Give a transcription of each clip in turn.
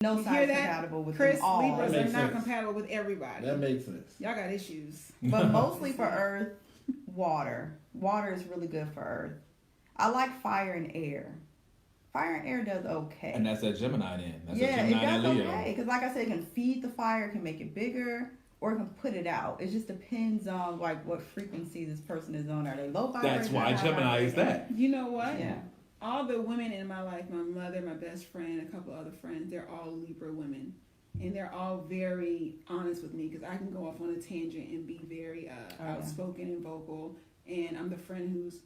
No sign compatible with Chris, them all. Libras are not compatible with everybody. That makes sense. Y'all got issues. But mostly for Earth, water. Water is really good for Earth. I like fire and air. Fire and air does okay. And that's that Gemini then. That's yeah, a Gemini it does Leo. okay. Because like I said, it can feed the fire, it can make it bigger, or it can put it out. It just depends on like what frequency this person is on. Are they low vibration? That's why Gemini is that. You know what? Yeah. All the women in my life, my mother, my best friend, a couple other friends, they're all Libra women. And they're all very honest with me because I can go off on a tangent and be very outspoken and vocal. And I'm the friend who's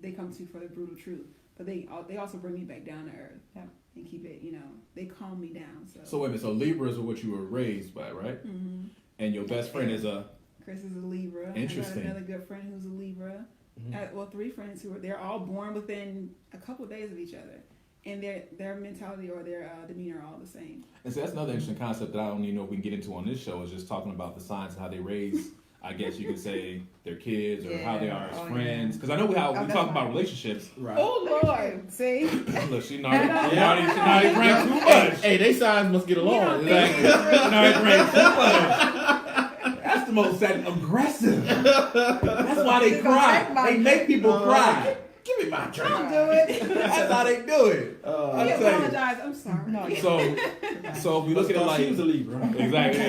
they come to for the brutal truth. But they also bring me back down to earth and keep it, they calm me down. So wait a minute, so Libras are what you were raised by, right? Mm-hmm. And your best friend is a... Chris is a Libra. Interesting. I got another good friend who's a Libra. Mm-hmm. Three friends they're all born within a couple of days of each other. And their mentality or their demeanor are all the same. And so that's another interesting concept that I don't even know if we can get into on this show, is just talking about the signs and how they raise, I guess you could say, their kids or how they are as friends. Because I know we talk about relationships. Right. Oh, Lord. See? Look, she naughty drank too much. Hey, they signs must get along. Exactly. She naughty drank too much. That's the most aggressive. That's why they cry. They make people cry. Give me my drink. Don't do it. That's how they do it. I apologize. I'm sorry. No, So if we look at it like she was a Libra. Exactly.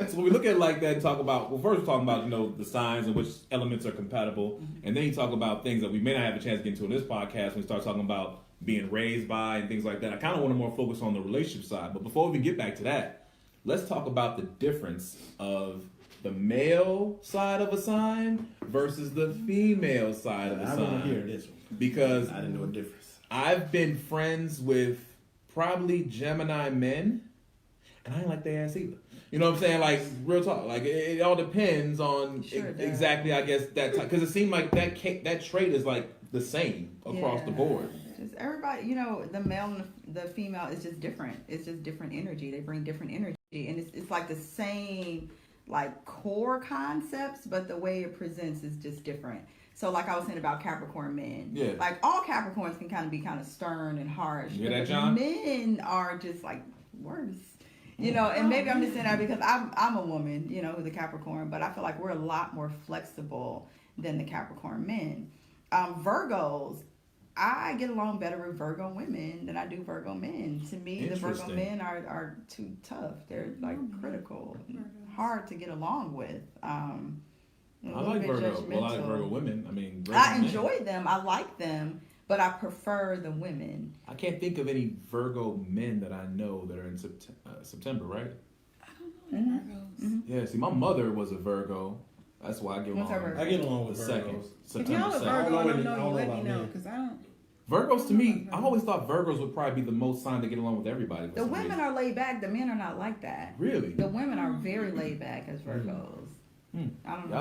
So when we look at it like that and talk about, well, first we're talking about, the signs and which elements are compatible. And then you talk about things that we may not have a chance to get into in this podcast when we start talking about being raised by and things like that. I kind of want to more focus on the relationship side. But before we get back to that, let's talk about the difference of the male side of a sign versus the female side of a sign. I want to hear this one. Because I didn't know a difference. I've been friends with probably Gemini men, and I ain't like their ass either. You know what I'm saying? Like, real talk. Like, it all depends on exactly, I guess, that type. Because it seemed like that trait is, like, the same across the board. Just everybody, the male and the female is just different. It's just different energy. They bring different energy. And it's like the same, like, core concepts, but the way it presents is just different. So, like I was saying about Capricorn men. Yeah. Like, all Capricorns can kind of be kind of stern and harsh. You hear that, John? Men are just, like, worse. And maybe I'm just saying that because I'm a woman, who's a Capricorn, but I feel like we're a lot more flexible than the Capricorn men. Virgos, I get along better with Virgo women than I do Virgo men. To me, the Virgo men are too tough. They're like critical, hard to get along with. I like Virgo. Well, I like Virgo women. I mean, I enjoy them. I like them. But I prefer the women. I can't think of any Virgo men that I know that are in September, right? I don't know Virgos. Mm-hmm. Yeah, see, my mother was a Virgo. That's why I get along. I get along with Virgos. If y'all are Virgo, I don't know you. Let me know because I don't. Virgos to me, I always thought Virgos would probably be the most sign to get along with everybody. The women are laid back. The men are not like that. Really? The women are very laid back as Virgos. I don't know.